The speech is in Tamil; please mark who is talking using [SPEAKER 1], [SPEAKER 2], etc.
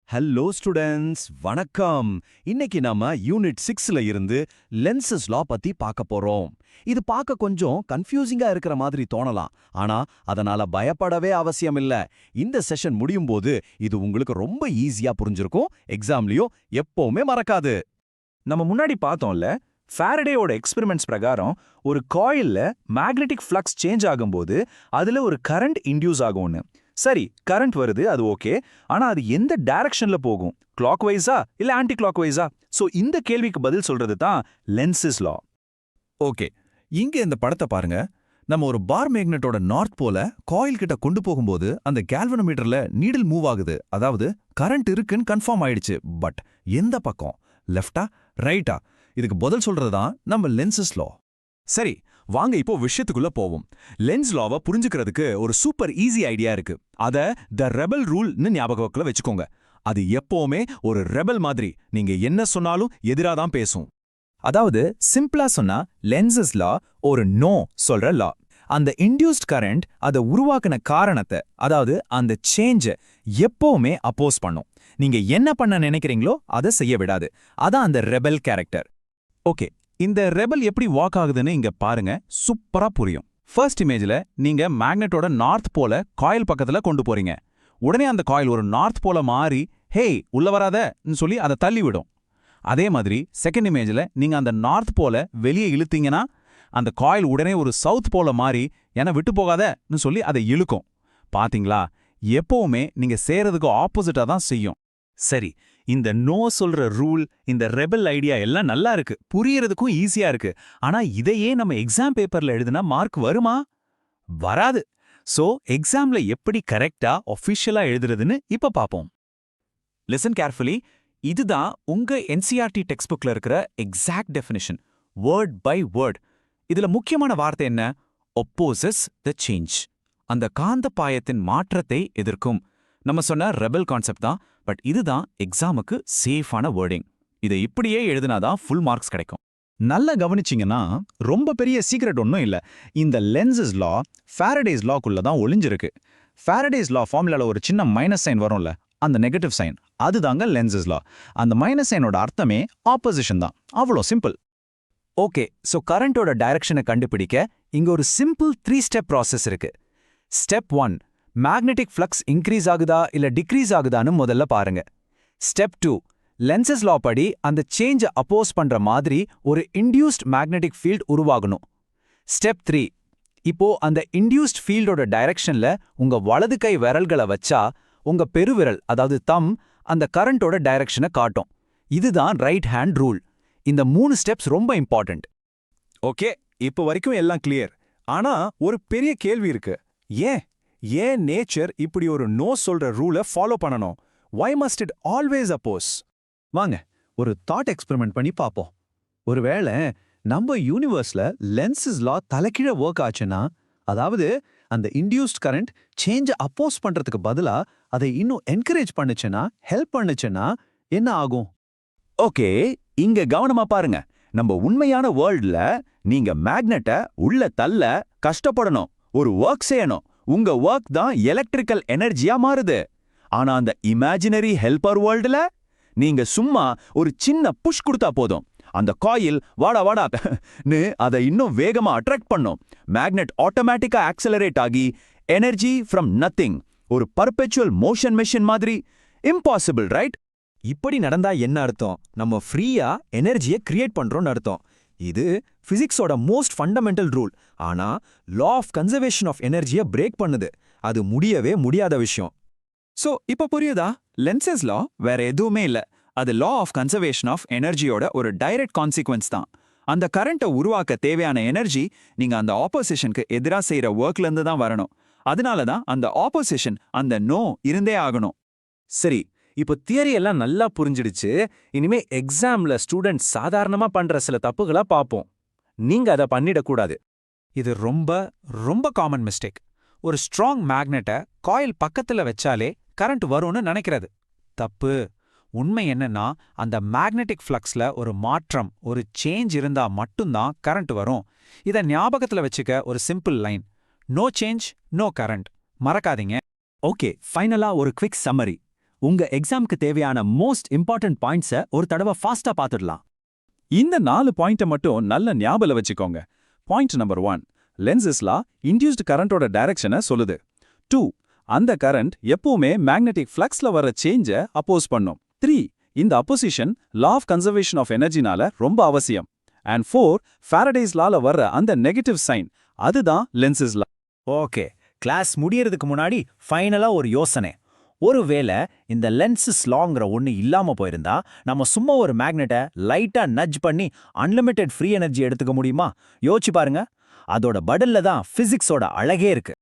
[SPEAKER 1] ஹலோ ஸ்டூடெண்ட்ஸ், வணக்கம். இன்னைக்கு நாம யூனிட் 6ல இருந்து லென்சஸ் லா பத்தி பார்க்க போறோம். இது பார்க்க கொஞ்சம் கன்ஃபியூசிங்கா இருக்கிற மாதிரி தோணலாம். ஆனா அதனால பயப்படவே அவசியம் இல்ல. இந்த செஷன் முடியும் போது இது உங்களுக்கு ரொம்ப ஈஸியா புரிஞ்சிருக்கும். எக்ஸாம்லயும் எப்பவுமே மறக்காது.
[SPEAKER 2] நம்ம முன்னாடி பார்த்தோம்ல, ஃபாரடேயோட எக்ஸ்பெரிமெண்ட்ஸ் பிரகாரம் ஒரு காயில்ல மேக்னெட்டிக் ஃப்ளக்ஸ் சேஞ்ச் ஆகும்போது அதுல ஒரு கரண்ட் இன்டியூஸ் ஆகும்னு. சரி, கரண்ட் வருது, அது ஓகே. ஆனா அது எந்த டைரக்ஷன்ல போகும்? கிளாக் வைஸா இல்ல ஆன்டி கிளாக் வைஸா? சோ இந்த கேள்விக்கு பதில் சொல்றது தான் லென்சஸ் லா.
[SPEAKER 3] ஓகே, இங்க இந்த படத்தை பாருங்க. நம்ம ஒரு பார் மேக்னெட்டோட நார்த் போல காயில் கிட்ட கொண்டு போகும்போது அந்த கேல்வனோமீட்டர்ல நீடில் மூவ் ஆகுது. அதாவது கரண்ட் இருக்குன்னு கன்ஃபார்ம் ஆயிடுச்சு. பட் எந்த பக்கம்? லெஃப்டா ரைட்டா? இதுக்கு பதில் சொல்றதுதான் நம்ம லென்சஸ் லா.
[SPEAKER 1] சரி, வாங்க இப்போ விஷயத்துக்குள்ள போவோம். லென்ஸ் லாவை புரிஞ்சுக்கிறதுக்கு ஒரு சூப்பர் ஈஸி ஐடியா இருக்கு. அத த ரெபல் ரூல்னு ஞாபகத்துல வச்சுக்கோங்க. அது எப்பவுமே ஒரு ரெபல் மாதிரி, நீங்க என்ன சொன்னாலும் எதிராதான் பேசும்.
[SPEAKER 2] அதாவது சிம்பிளா சொன்னா லென்சஸ் லா ஒரு நோ சொல்ற லா. அந்த இன்டியூஸ்ட் கரண்ட் அதை உருவாக்குன காரணத்தை, அதாவது அந்த சேஞ்ச எப்பவுமே அப்போஸ் பண்ணும். நீங்க என்ன பண்ண நினைக்கிறீங்களோ அதை செய்ய விடாது. அதான் அந்த ரெபல் கேரக்டர்.
[SPEAKER 1] ஓகே, இந்த ரெபல் எப்படி வாக் ஆகுதுன்னு இங்க பாருங்க, சூப்பரா புரியும். ஃபர்ஸ்ட் இமேஜ்ல நீங்க மேக்னெட்டோட நார்த் போல காயில் பக்கத்துல கொண்டு போறீங்க. உடனே அந்த காயில் ஒரு நார்த் போல மாறி ஹேய் உள்ள வராதன்னு சொல்லி அதை தள்ளி விடும். அதே மாதிரி செகண்ட் இமேஜ்ல நீங்க அந்த நார்த் போல வெளியே இழுத்தீங்கன்னா அந்த காயில் உடனே ஒரு சவுத் போல மாறி என விட்டு போகாதன்னு சொல்லி அதை இழுக்கும். பாத்தீங்களா? எப்பவுமே நீங்க செய்யறதுக்கு ஆப்போசிட்டா தான் செய்யும். சரி, இந்த நோ சொல்ற ரூல், இந்த ரெபல் ஐடியா எல்லாம் நல்லா இருக்கு, புரியறதுக்கும் ஈஸியா இருக்கு. ஆனா இதையே நம்ம எக்ஸாம் பேப்பர்ல எழுதுனா மார்க் வருமா? வராது. சோ எக்ஸாம்ல எப்படி கரெக்டா ஒஃபிஷியலா எழுதுறதுன்னு இப்ப பாப்போம். Listen carefully. இதுதான் உங்க என்சிஆர்டி டெக்ஸ்ட் புக்ல இருக்கிற exact definition, word by word. இதுல முக்கியமான வார்த்தை என்ன? Opposes the change. அந்த காந்த பாயத்தின் மாற்றத்தை எதிர்க்கும். நம்ம சொன்ன ரெபல் கான்செப்ட் தான். பட் இதுதான் எக்ஸாமுக்கு சேஃபான வேர்டிங். இதை இப்படியே எழுதினாதான் ஃபுல் மார்க்ஸ் கிடைக்கும்.
[SPEAKER 2] நல்லா கவனிச்சிங்கன்னா ரொம்ப பெரிய சீக்ரெட் ஒன்றும் இல்லை. இந்த லென்சஸ் லா ஃபாரடேஸ் லாக்குள்ள தான் ஒளிஞ்சிருக்கு. ஃபாரடேஸ் லா ஃபார்முலால ஒரு சின்ன மைனஸ் சைன் வரும்ல, அந்த நெகட்டிவ் சைன், அதுதாங்க லென்சஸ் லா. அந்த மைனஸ் சைனோட அர்த்தமே ஆப்போசிஷன் தான். அவ்வளோ சிம்பிள். ஓகே, ஸோ கரண்டோட டைரக்ஷனை கண்டுபிடிக்க இங்க ஒரு சிம்பிள் 3 ஸ்டெப் ப்ராசஸ் இருக்கு. ஸ்டெப் 1, மேக்னெட்டிக் ஃப்ளக்ஸ் இன்க்ரீஸ் ஆகுதா இல்ல டிக்ரீஸ் ஆகுதான்னு முதல்ல பாருங்க. ஸ்டெப் 2, லென்சஸ் லா படி அந்த சேஞ்சை அப்போஸ் பண்ற மாதிரி ஒரு இன்டியூஸ்ட் மேக்னெட்டிக் ஃபீல்ட் உருவாகணும். ஸ்டெப் 3, இப்போ அந்த இன்டியூஸ்ட் ஃபீல்டோட டைரக்ஷன்ல உங்க வலது கை விரல்களை வச்சா உங்க பெருவிரல், அதாவது தம், அந்த கரண்டோட டைரக்ஷனை காட்டும். இதுதான் ரைட் ஹேண்ட் ரூல். இந்த 3 ஸ்டெப்ஸ் ரொம்ப இம்பார்ட்டன்ட்.
[SPEAKER 1] ஓகே, இப்போ வரைக்கும் எல்லாம் கிளியர். ஆனா ஒரு பெரிய கேள்வி இருக்கு. ஏன் நேச்சர் இப்படி ஒரு நோ சொல்ற ரூலை ஃபாலோ பண்ணணும்? Why must it always oppose?
[SPEAKER 2] வாங்க ஒரு தாட் எக்ஸ்பெரிமெண்ட் பண்ணி பார்ப்போம். ஒருவேளை நம்ம யூனிவர்ஸ்ல லென்சஸ் லா தலைகீழ ஒர்க் ஆச்சுன்னா, அதாவது அந்த இன்டியூஸ்ட் கரண்ட் சேஞ்ச அப்போஸ் பண்றதுக்கு பதிலா அதை இன்னும் என்கரேஜ் பண்ணுச்சுன்னா, ஹெல்ப் பண்ணுச்சுன்னா என்ன ஆகும்?
[SPEAKER 1] ஓகே, இங்க கவனமா பாருங்க. நம்ம உண்மையான வேர்ல்ட்ல நீங்க மேக்னெட்டை உள்ள தள்ள கஷ்டப்படணும், ஒரு ஒர்க் செய்யணும். உங்க ஒர்க் தான் எலக்ட்ரிக்கல் எனர்ஜியா மாறுது. ஆனா அந்த இமேஜினரி ஹெல்பர் வேர்ல்டுல நீங்க சும்மா ஒரு சின்ன புஷ் கொடுத்தா போதும், அந்த காயில் வாடா வாடான்னு அதை இன்னும் வேகமா அட்ராக்ட் பண்ணும். மேக்னெட் ஆட்டோமேட்டிக்கா ஆக்சலரேட் ஆகி எனர்ஜி ஃப்ரம் நத்திங், ஒரு பர்பெச்சுவல் மோஷன் மெஷின் மாதிரி. Impossible, right?
[SPEAKER 2] இப்படி நடந்தா என்ன அர்த்தம்? நம்ம ஃப்ரீயா எனர்ஜியை கிரியேட் பண்றோம்னு அர்த்தம். இது பிசிக்ஸோட மோஸ்ட் ஃபண்டமெண்டல் ரூல். ஆனா லா ஆஃப் கன்சர்வேஷன் ஆஃப் எனர்ஜியை பிரேக் பண்ணுது. அது முடியவே முடியாத விஷயம். சோ இப்ப புரியுதா? லென்சஸ் லா வேற எதுவுமே இல்ல, அது லா ஆஃப் கன்சர்வேஷன் ஆஃப் எனர்ஜியோட ஒரு டைரக்ட் கான்சிக்வன்ஸ் தான். அந்த கரண்ட்டை உருவாக்க தேவையான எனர்ஜி நீங்க அந்த ஆப்போசிஷனுக்கு எதிரா செய்யற ஒர்க்ல இருந்து தான் வரணும். அதனால தான் அந்த ஆப்போசிஷன், அந்த நோ இருந்தே ஆகணும்.
[SPEAKER 4] சரி, இப்போ தியரி எல்லாம் நல்லா புரிஞ்சிடுச்சு. இனிமே எக்ஸாம்ல ஸ்டூடெண்ட் சாதாரணமா பண்ற சில தப்புகளா பாப்போம். நீங்க அதை பண்ணிடக்கூடாது.
[SPEAKER 5] இது ரொம்ப ரொம்ப காமன் மிஸ்டேக். ஒரு ஸ்ட்ராங் மேக்னெட்டை காயில் பக்கத்துல வச்சாலே கரண்ட் வரும்னு நினைக்கிறது தப்பு. உண்மை என்னன்னா, அந்த மேக்னெட்டிக் ஃப்ளக்ஸ்ல ஒரு மாற்றம், ஒரு சேஞ்ச் இருந்தா மட்டும்தான் கரண்ட் வரும். இதை ஞாபகத்துல வச்சுக்க ஒரு simple line: no change no current. மறக்காதீங்க.
[SPEAKER 1] ஓகே, ஃபைனலா ஒரு குவிக் சம்மரி.
[SPEAKER 6] உங்க எக்ஸாம்க்கு தேவையான மோஸ்ட் இம்பார்ட்டன்ட் பாயிண்ட்ஸை ஒரு தடவை ஃபாஸ்டா பார்த்துடலாம்.
[SPEAKER 1] இந்த 4 பாயிண்ட்டை மட்டும் நல்ல ஞாபகம் வச்சுக்கோங்க. பாயிண்ட் நம்பர் 1, லென்சஸ் லா இன்டியூஸ்டு கரண்டோட டைரக்ஷனை சொல்லுது. 2, அந்த கரண்ட் எப்பவுமே மேக்னெட்டிக் ஃப்ளக்ஸ்ல வர சேஞ்சை அப்போஸ் பண்ணும். 3, இந்த opposition law of conservation of எனர்ஜினால ரொம்ப அவசியம். அண்ட் 4, ஃபாரடேஸ் லால வர்ற அந்த நெகட்டிவ் சைன், அதுதான் லென்சஸ் லா.
[SPEAKER 6] ஓகே, கிளாஸ் முடியறதுக்கு முன்னாடி ஃபைனலா ஒரு யோசனை. ஒருவேளை இந்த லென்சஸ் லாங்கிற ஒன்று இல்லாம போயிருந்தா நம்ம சும்மா ஒரு மேக்னெட்டை லைட்டா நட்ஜ் பண்ணி அன்லிமிட்டெட் ஃப்ரீ எனர்ஜி எடுத்துக்க முடியுமா? யோசிச்சு பாருங்க. அதோட பதில்ல தான் பிசிக்ஸோட அழகே இருக்கு.